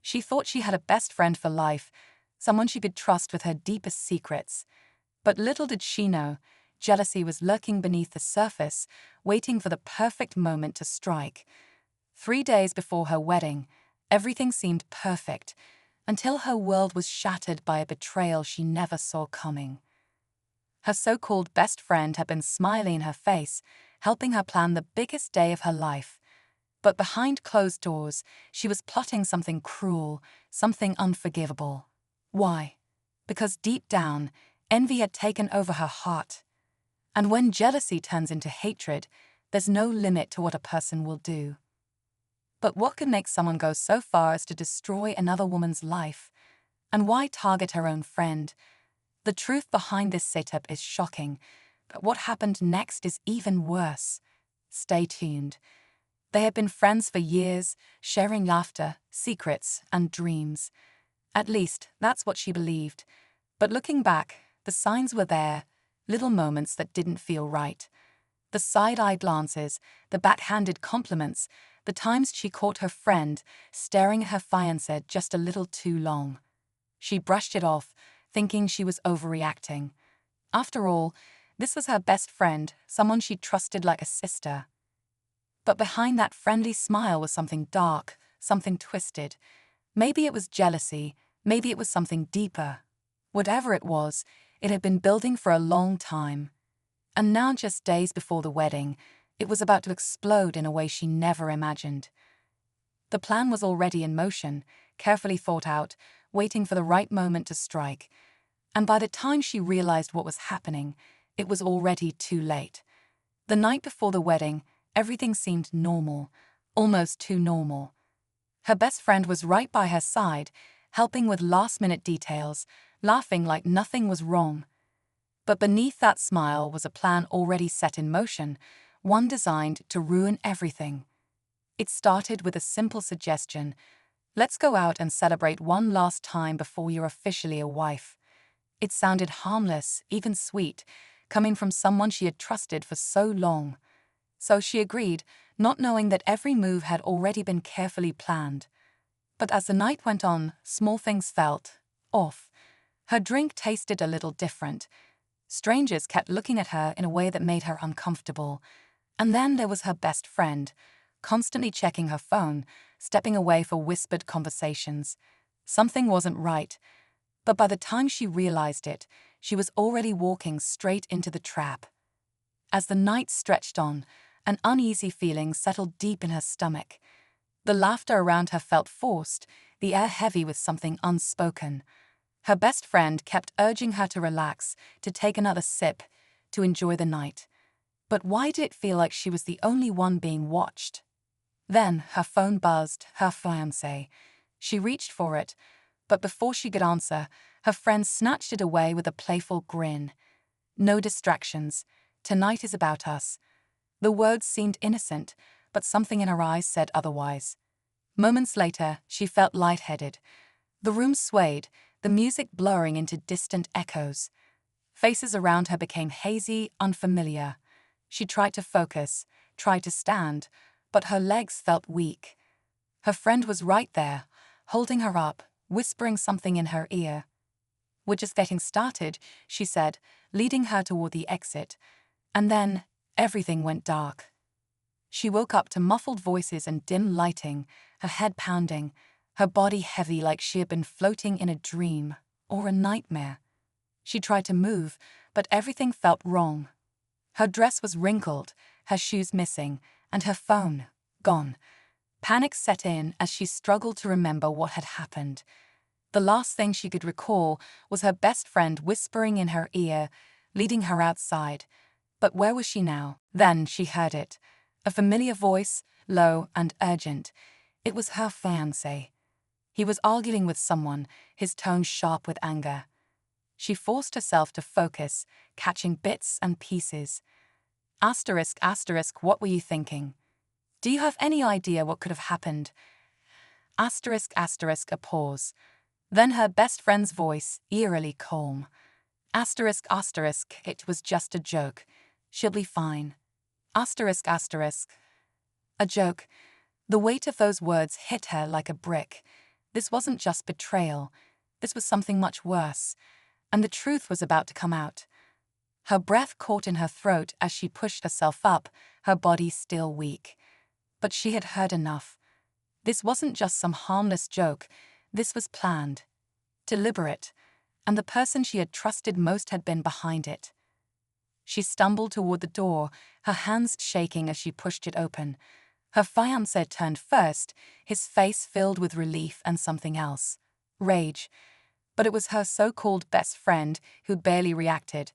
She thought she had a best friend for life, someone she could trust with her deepest secrets. But little did she know, jealousy was lurking beneath the surface, waiting for the perfect moment to strike. 3 days before her wedding, everything seemed perfect, until her world was shattered by a betrayal she never saw coming. Her so-called best friend had been smiling in her face, helping her plan the biggest day of her life. But behind closed doors, she was plotting something cruel, something unforgivable. Why? Because deep down, envy had taken over her heart. And when jealousy turns into hatred, there's no limit to what a person will do. But what could make someone go so far as to destroy another woman's life? And why target her own friend? The truth behind this setup is shocking, but what happened next is even worse. Stay tuned. They had been friends for years, sharing laughter, secrets, and dreams. At least, that's what she believed. But looking back, the signs were there, little moments that didn't feel right. The side-eye glances, the backhanded compliments, the times she caught her friend staring at her fiancé just a little too long. She brushed it off, thinking she was overreacting. After all, this was her best friend, someone she trusted like a sister. But behind that friendly smile was something dark, something twisted. Maybe it was jealousy, maybe it was something deeper. Whatever it was, it had been building for a long time. And now, just days before the wedding, it was about to explode in a way she never imagined. The plan was already in motion, carefully thought out, waiting for the right moment to strike. And by the time she realized what was happening, it was already too late. The night before the wedding, everything seemed normal, almost too normal. Her best friend was right by her side, helping with last-minute details, laughing like nothing was wrong. But beneath that smile was a plan already set in motion, one designed to ruin everything. It started with a simple suggestion: let's go out and celebrate one last time before you're officially a wife. It sounded harmless, even sweet, coming from someone she had trusted for so long. So she agreed, not knowing that every move had already been carefully planned. But as the night went on, small things felt off. Her drink tasted a little different. Strangers kept looking at her in a way that made her uncomfortable. And then there was her best friend, constantly checking her phone, stepping away for whispered conversations. Something wasn't right. But by the time she realized it, she was already walking straight into the trap. As the night stretched on, an uneasy feeling settled deep in her stomach. The laughter around her felt forced, the air heavy with something unspoken. Her best friend kept urging her to relax, to take another sip, to enjoy the night. But why did it feel like she was the only one being watched? Then her phone buzzed, her fiancé. She reached for it, but before she could answer, her friend snatched it away with a playful grin. No distractions. Tonight is about us. The words seemed innocent, but something in her eyes said otherwise. Moments later, she felt lightheaded. The room swayed, the music blurring into distant echoes. Faces around her became hazy, unfamiliar. She tried to focus, tried to stand, but her legs felt weak. Her friend was right there, holding her up, whispering something in her ear. "We're just getting started," she said, leading her toward the exit. And then, everything went dark. She woke up to muffled voices and dim lighting, her head pounding, her body heavy like she had been floating in a dream or a nightmare. She tried to move, but everything felt wrong. Her dress was wrinkled, her shoes missing, and her phone gone. Panic set in as she struggled to remember what had happened. The last thing she could recall was her best friend whispering in her ear, leading her outside. But where was she now? Then she heard it. A familiar voice, low and urgent. It was her fiancé. He was arguing with someone, his tone sharp with anger. She forced herself to focus, catching bits and pieces. Asterisk, asterisk, what were you thinking? Do you have any idea what could have happened? Asterisk, asterisk, a pause. Then her best friend's voice, eerily calm. Asterisk, asterisk, it was just a joke. She'll be fine. Asterisk, asterisk. A joke. The weight of those words hit her like a brick. This wasn't just betrayal. This was something much worse. And the truth was about to come out. Her breath caught in her throat as she pushed herself up, her body still weak. But she had heard enough. This wasn't just some harmless joke. This was planned, deliberate, and the person she had trusted most had been behind it. She stumbled toward the door, her hands shaking as she pushed it open. Her fiancé turned first, his face filled with relief and something else. Rage. But it was her so-called best friend who barely reacted,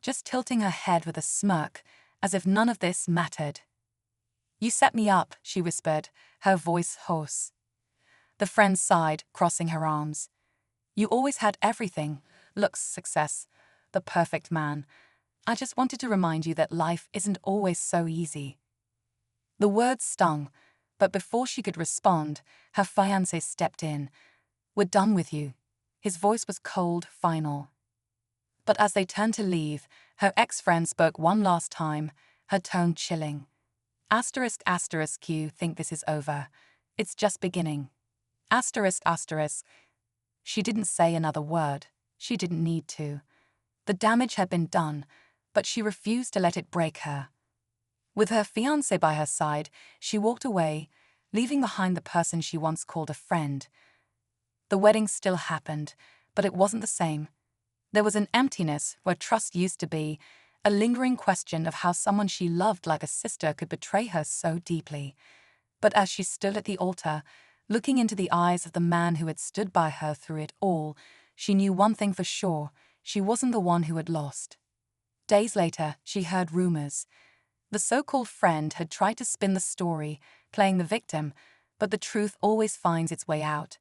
just tilting her head with a smirk, as if none of this mattered. "You set me up," she whispered, her voice hoarse. The friend sighed, crossing her arms. "You always had everything: looks, success, the perfect man. I just wanted to remind you that life isn't always so easy." The words stung, but before she could respond, her fiancé stepped in. "We're done with you." His voice was cold, final. But as they turned to leave, her ex-friend spoke one last time, her tone chilling. Asterisk, asterisk, you think this is over. It's just beginning. Asterisk, asterisk. She didn't say another word. She didn't need to. The damage had been done, but she refused to let it break her. With her fiancé by her side, she walked away, leaving behind the person she once called a friend. The wedding still happened, but it wasn't the same. There was an emptiness where trust used to be, a lingering question of how someone she loved like a sister could betray her so deeply. But as she stood at the altar, looking into the eyes of the man who had stood by her through it all, she knew one thing for sure: she wasn't the one who had lost. Days later, she heard rumors. The so-called friend had tried to spin the story, playing the victim, but the truth always finds its way out.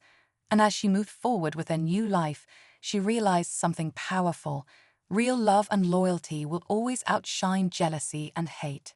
And as she moved forward with her new life, she realized something powerful: real love and loyalty will always outshine jealousy and hate.